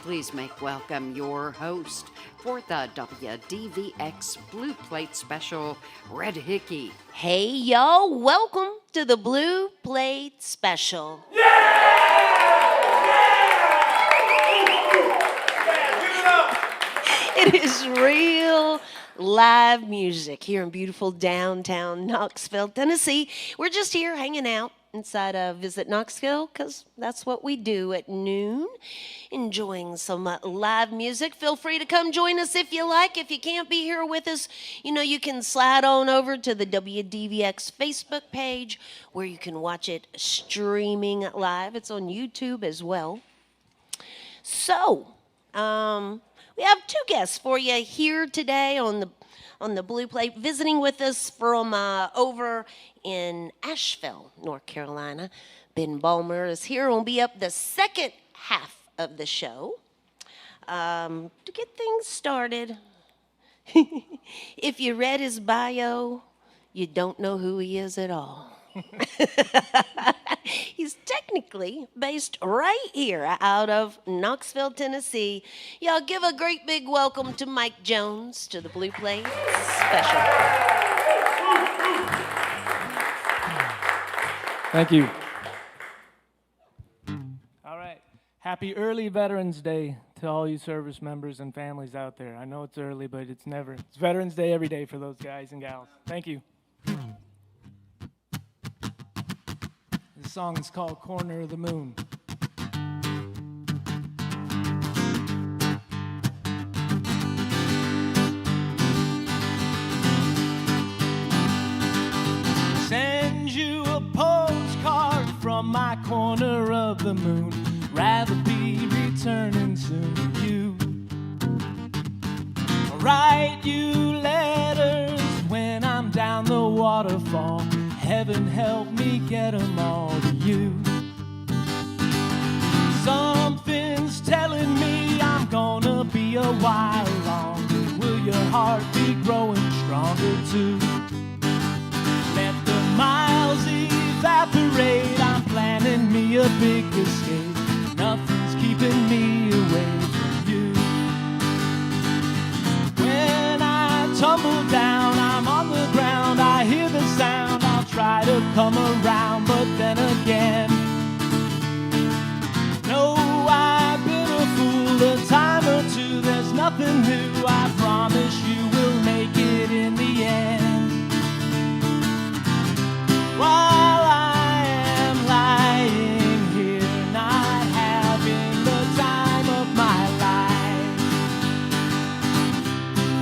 please make welcome your host for the WDVX Blue Plate Special, Red Hickey. Hey, y'all, welcome to the Blue Plate Special. It is real live music here in beautiful downtown Knoxville, Tennessee. We're just here hanging out inside of Visit Knoxville because that's what we do at noon, enjoying some live music. Feel free to come join us if you like. If you can't be here with us, you can slide on over to the WDVX Facebook page where you can watch it streaming live. It's on YouTube as well. So, we have two guests for you here today on the Blue Plate, visiting with us from over in Asheville, North Carolina. Ben Balmer is here. We'll be up the second half of the show. To get things started, if you read his bio, you don't know who he is at all. He's technically based right here out of Knoxville, Tennessee. Y'all give a great big welcome to Mike Jones to the Blue Plate Special. Thank you. All right. Happy early Veterans Day to all you service members and families out there. I know it's early, but it's Veterans Day every day for those guys and gals. Thank you. The song is called Corner of the Moon. Send you a postcard from my corner of the moon. Rather be returning soon to you. I'll write you letters when I'm down the waterfall. Heaven help me get them all to you. Something's telling me I'm gonna be a while longer. Will your heart be growing stronger too? Let the miles evaporate. I'm planning me a big escape. Nothing's keeping me away from you. When I tumble down, I'm on the ground. I hear the sound. Try to come around, but then again, no, I've been a fool a time or two. There's nothing new. I promise you will make it in the end. While I am lying here, not having the time of my life,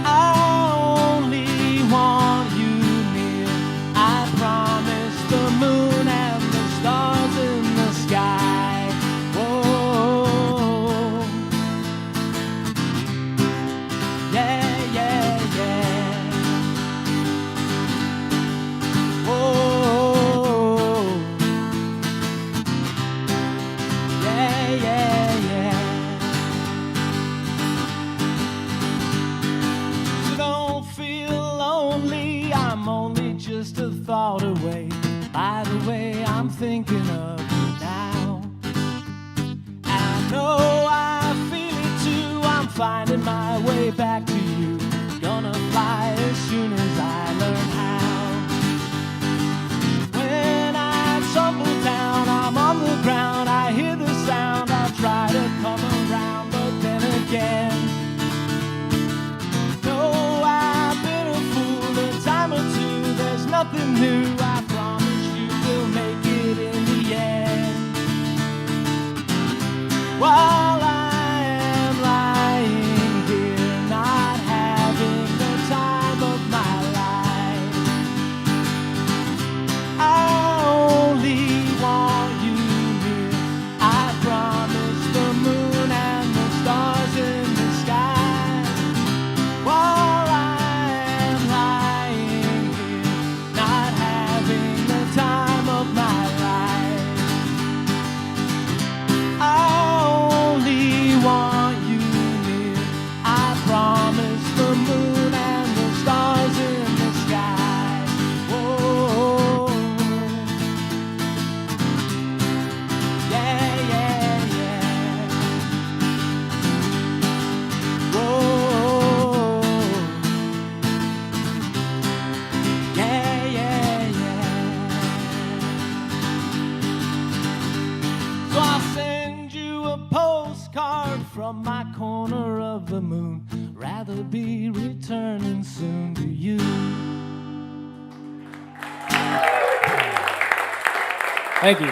I only want you near. I promise the moon and the stars in the sky. Whoa, yeah, yeah, yeah. Whoa, yeah, yeah, yeah. So don't feel lonely. I'm only just a thought away. By the way, I'm thinking of you now. I know I feel it too. I'm finding my way back to you. Gonna fly as soon as I learn how. When I tumble down, I'm on the ground. I hear the sound. I'll try to come around, but then again, no, I've been a fool a time or two. There's nothing new. I promise you will make it in the end. While I am lying here, not having the time of my life, I only want you near. I promise the moon and the stars in the sky. While I am lying here, not having from my corner of the moon. Rather be returning soon to you. Thank you.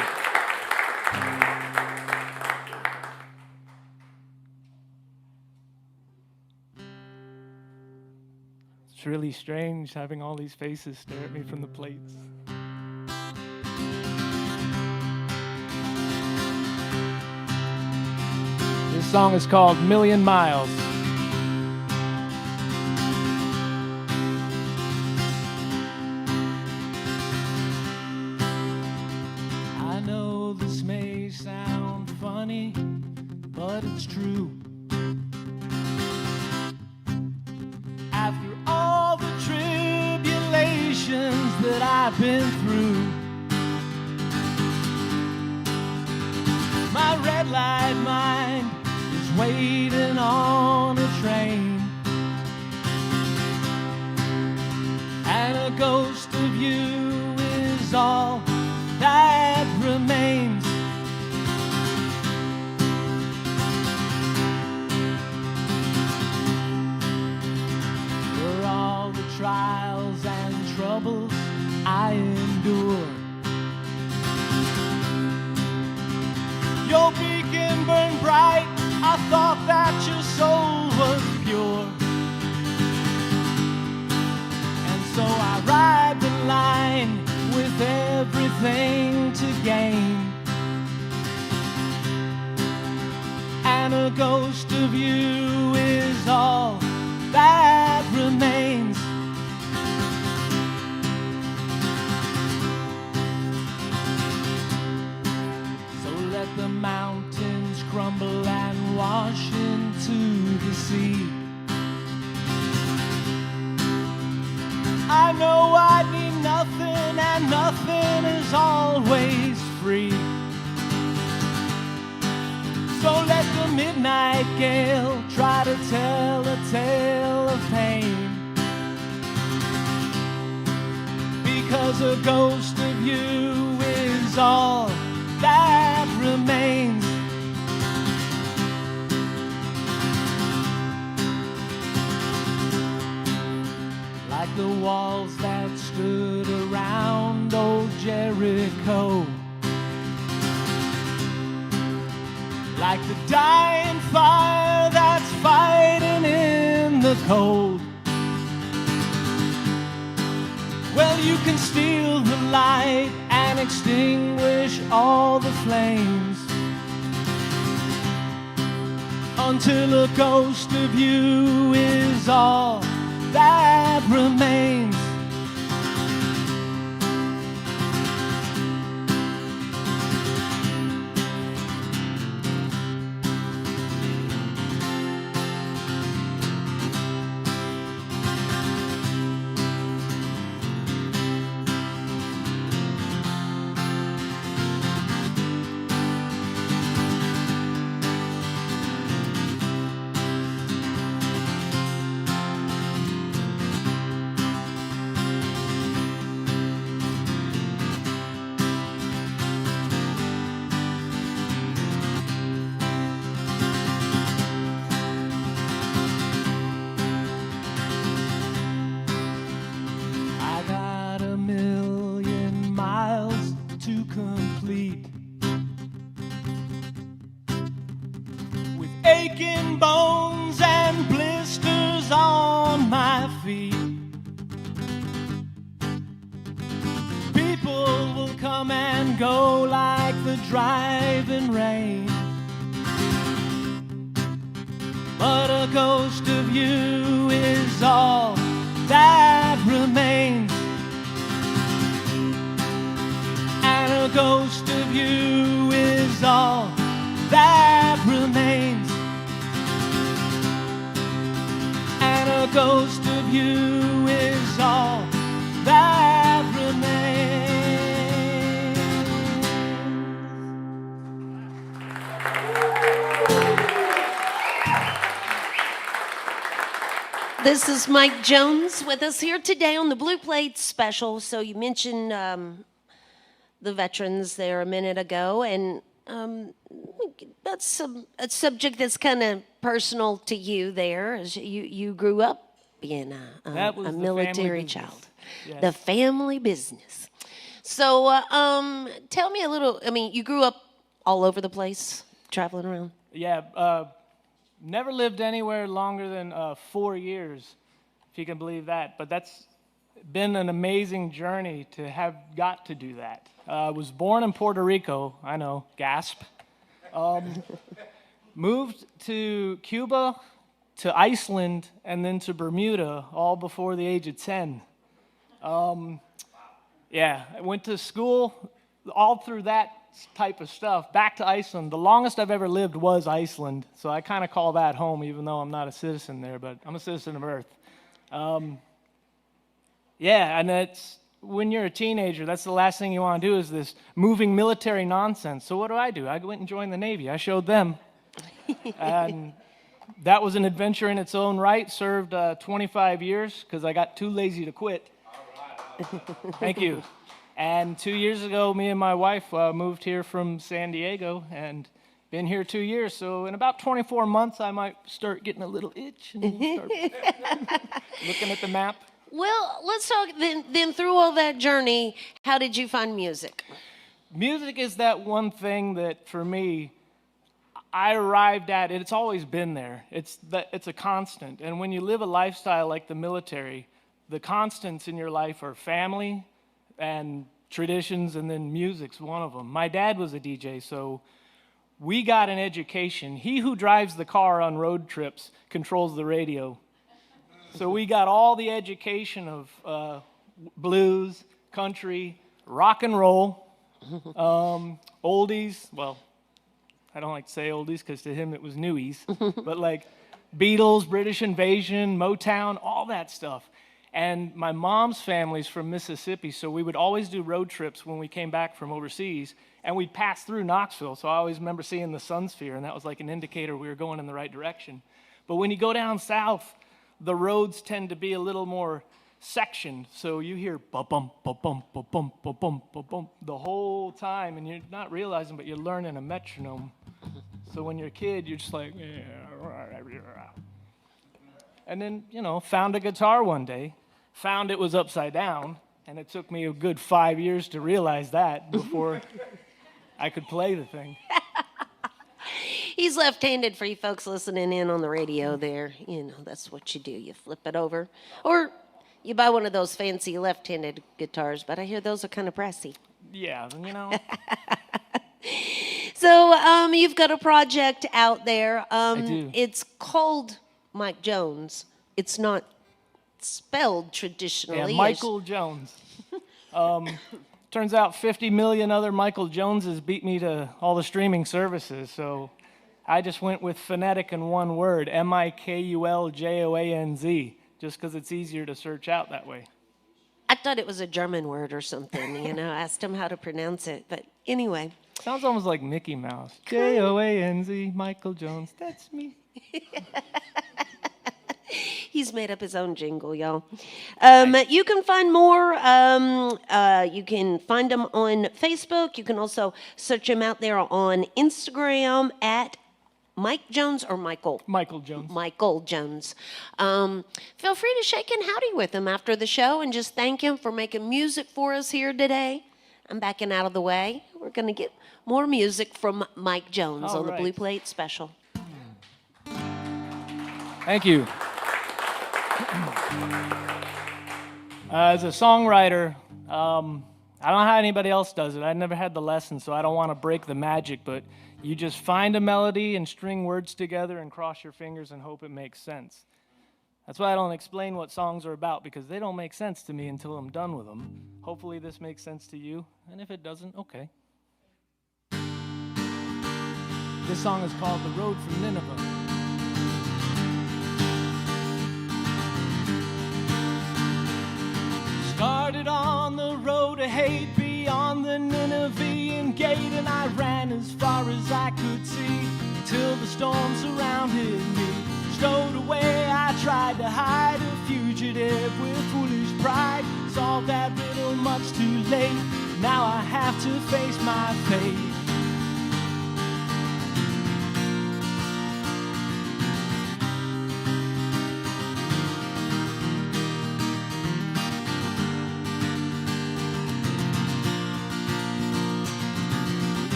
It's really strange having all these faces stare at me from the plates. This song is called Million Miles. I know this may sound funny, but it's true. After all the tribulations that I've been through, my red light mind is waiting on a train, and a ghost of you is all that remains. For all the trials and troubles I endure, your beacon burned bright. I thought that your soul was pure, and so I ride the line with everything to gain, and a ghost of you is all that remains. So let the mountains crumble and wash into the sea. I know I need nothing, and nothing is always free. So let the midnight gale try to tell a tale of pain, because a ghost of you is all that remains. Like the walls that stood around old Jericho, like the dying fire that's fighting in the cold. Well, you can steal the light and extinguish all the flames, until a ghost of you is all that remains. Complete, with aching bones and blisters on my feet. People will come and go like the driving rain, but a ghost of you is all that remains. A ghost of you is all that remains, and a ghost of you is all that remains. This is Mike Jones with us here today on the Blue Plate Special. So you mentioned the veterans there a minute ago, and we that's a subject that's kind of personal to you there, as you grew up being That was a the military family business. child. Yes. The family business. So tell me a little, I mean, you grew up all over the place, traveling around? Yeah, never lived anywhere longer than 4 years, if you can believe that. But that's been an amazing journey to have got to do that. I was born in Puerto Rico, I know, gasp. Moved to Cuba, to Iceland, and then to Bermuda, all before the age of 10. Yeah, I went to school all through that type of stuff. Back to Iceland. The longest I've ever lived was Iceland, so I kind of call that home, even though I'm not a citizen there, but I'm a citizen of Earth. Yeah, and it's when you're a teenager, that's the last thing you want to do is this moving military nonsense. So what do? I went and joined the Navy. I showed them. And that was an adventure in its own right. Served 25 years because I got too lazy to quit. Thank you. And 2 years ago, me and my wife moved here from San Diego and been here 2 years. So in about 24 months, I might start getting a little itch and start looking at the map. Well, let's talk then through all that journey, how did you find music? Music is that one thing that, for me, I arrived at. It's always been there. It's a constant. And when you live a lifestyle like the military, the constants in your life are family and traditions, and then music's one of them. My dad was a DJ, so we got an education. He who drives the car on road trips controls the radio. So we got all the education of blues, country, rock and roll, oldies. Well, I don't like to say oldies because to him it was newies, but like Beatles, British Invasion, Motown, all that stuff. And my mom's family's from Mississippi, so we would always do road trips when we came back from overseas, and we'd pass through Knoxville, so I always remember seeing the sun sphere, and that was like an indicator we were going in the right direction. But when you go down south, the roads tend to be a little more sectioned, so you hear ba-bum, ba-bum, ba-bum, ba-bum, ba-bum the whole time, and you're not realizing, but you're learning a metronome. So when you're a kid, you're just like, and then, found a guitar one day, found it was upside down, and it took me a good 5 years to realize that before I could play the thing. He's left-handed for you folks listening in on the radio there. That's what you do. You flip it over. Or you buy one of those fancy left-handed guitars, but I hear those are kind of pricey. Yeah, So you've got a project out there. I do. It's called Mike Jones. It's not spelled traditionally. Yeah, Michael Jones. Turns out 50 million other Michael Joneses beat me to all the streaming services, so I just went with phonetic in one word, MIKULJOANZ, just because it's easier to search out that way. I thought it was a German word or something, I asked him how to pronounce it, but anyway. Sounds almost like Mickey Mouse. Joanz, Michael Jones, that's me. He's made up his own jingle, y'all. You can find more. You can find him on Facebook. You can also search him out there on Instagram at Mike Jones or Michael? Michael Jones. Michael Jones. Feel free to shake and howdy with him after the show and just thank him for making music for us here today. I'm backing out of the way. We're going to get more music from Mike Jones on the Blue Plate Special. Thank you. As a songwriter, I don't know how anybody else does it. I never had the lesson, so I don't want to break the magic, but you just find a melody and string words together and cross your fingers and hope it makes sense. That's why I don't explain what songs are about, because they don't make sense to me until I'm done with them. Hopefully this makes sense to you, and if it doesn't, okay. This song is called The Road from Nineveh. Started on the road of hate beyond the Ninevean gate, and I ran as far as I could see till the storm surrounded me. Stowed away, I tried to hide, a fugitive with foolish pride. Solved that riddle much too late. Now I have to face my fate.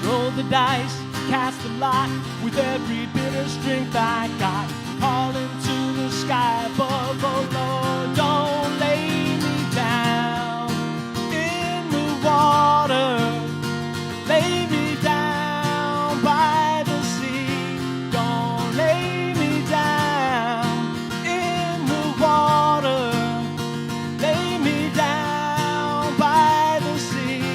Roll the dice, cast the lot with every bit of strength I got. Calling to the sky above, oh Lord, don't lay me down in the water. Lay me down by the sea. Don't lay me down in the water. Lay me down by the sea.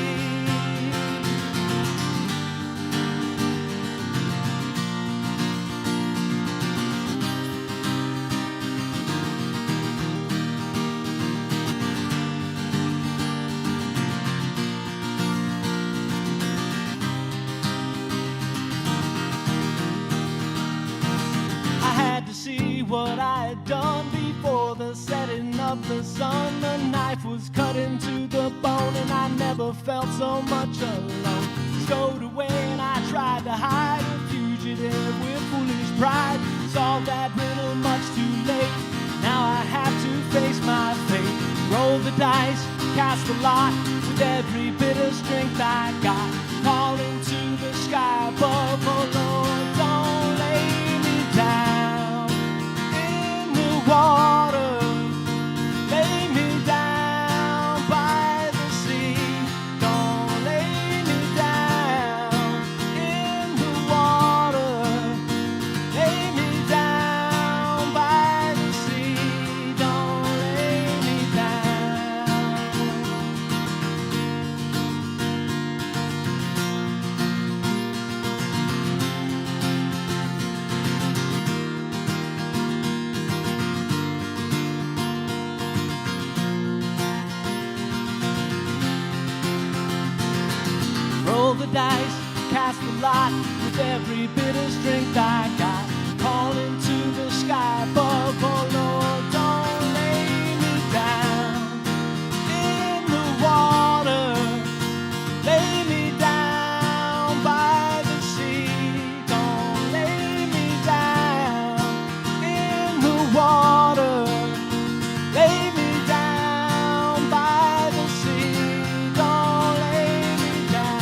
See what I had done before the setting of the sun. The knife was cut into the bone, and I never felt so much alone. Stowed away and I tried to hide, a fugitive with foolish pride. Solved that riddle much too late. Now I have to face my fate. Roll the dice, cast the lot with every bit of strength I got. Calling to the sky above, oh Lord, don't lay me down water. Lay me down by the sea. Don't lay me down in the water. Lay me down by the sea. Don't lay me down. Roll the dice, cast the lot with every bit of strength I got. Calling to the sky above, oh Lord, don't lay me down in the water. Lay me down by the sea. Don't lay me down in the water. Lay me down by the sea. Don't lay me down.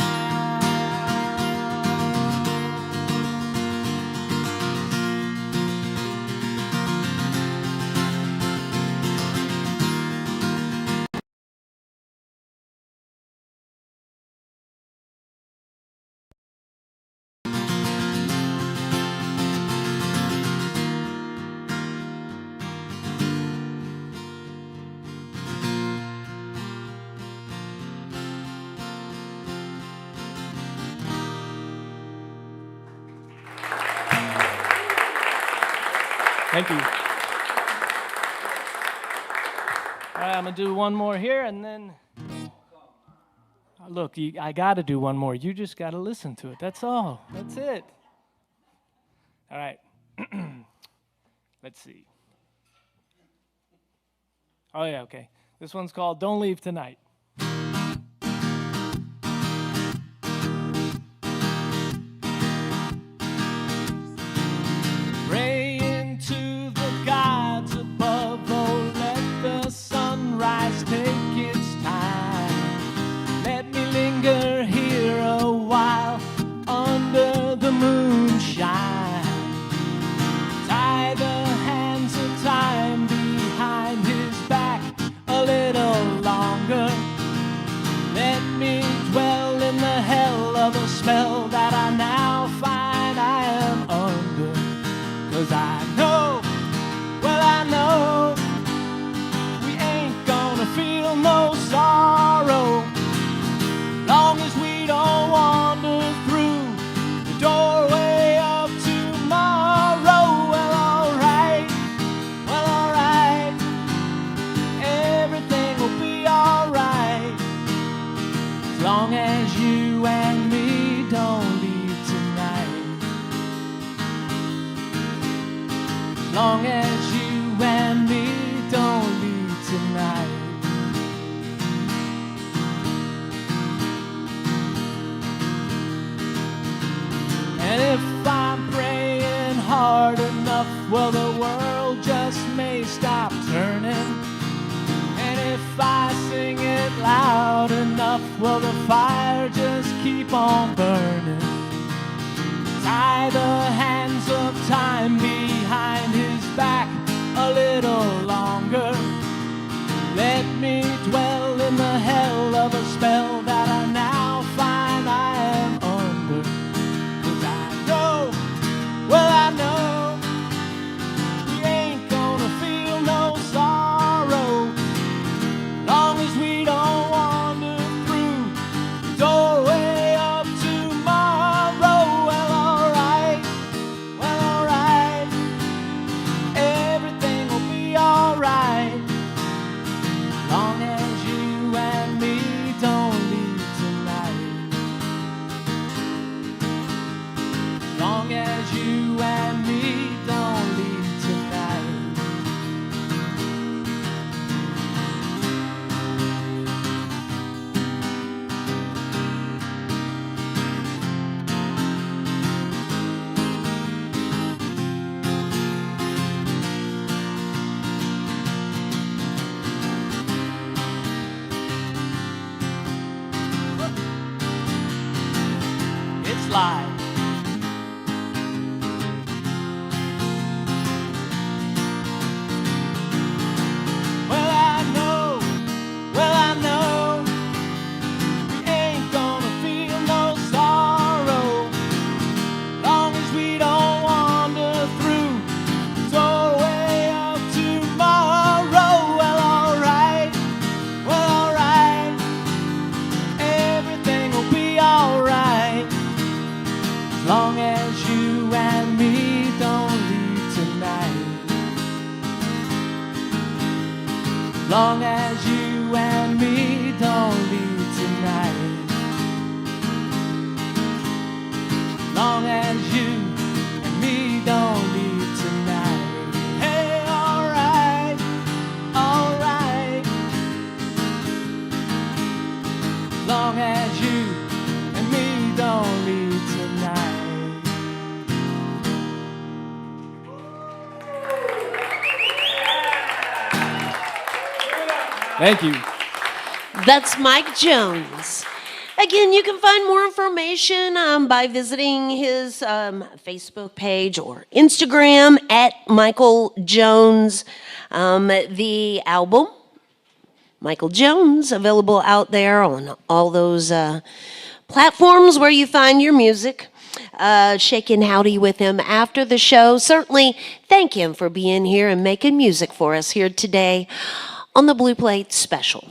Thank you. All right, I'm going to do one more here, and then... Look, I got to do one more. You just got to listen to it. That's all. That's it. All right. Let's see. Oh, yeah, okay. This one's called Don't Leave Tonight. Praying to the gods above, oh, let the sunrise take its time. Let me linger here a while under the moonshine. Tie the hands of time behind his back a little longer. Let me dwell in the hell of a spell that I now find I am under. 'Cause I know, well I know, we ain't gonna feel no sorrow long as we don't wander through the doorway of tomorrow. Well alright, everything will be alright, as long as you and me don't leave tonight. As long as you and me don't leave tonight. And if I'm praying hard enough, well, the world just may stop turning. And if I sing it loud enough, will the fire just keep on burning? Tie the hands of time behind his back a little longer. Let me dwell in the hell of a spell that I now find I am under. 'Cause I know, well I know, we ain't gonna feel no sorrow long as we don't wander through the doorway of tomorrow. Well alright, everything will be alright. Long as you and me don't leave tonight. Long as you and me don't leave tonight. It's live. Well I know, we ain't gonna feel no sorrow long as we don't wander through the doorway of tomorrow. Well alright, everything will be alright. As long as you and me don't leave tonight. As long as you and me don't leave tonight. As long as you and me don't leave tonight. Hey, alright. As long as you and me don't leave tonight. Thank you. That's Mike Jones. Again, you can find more information by visiting his Facebook page or Instagram at Michael Jones. The album, Michael Jones, available out there on all those platforms where you find your music. Shaking howdy with him after the show. Certainly thank him for being here and making music for us here today on the Blue Plate Special.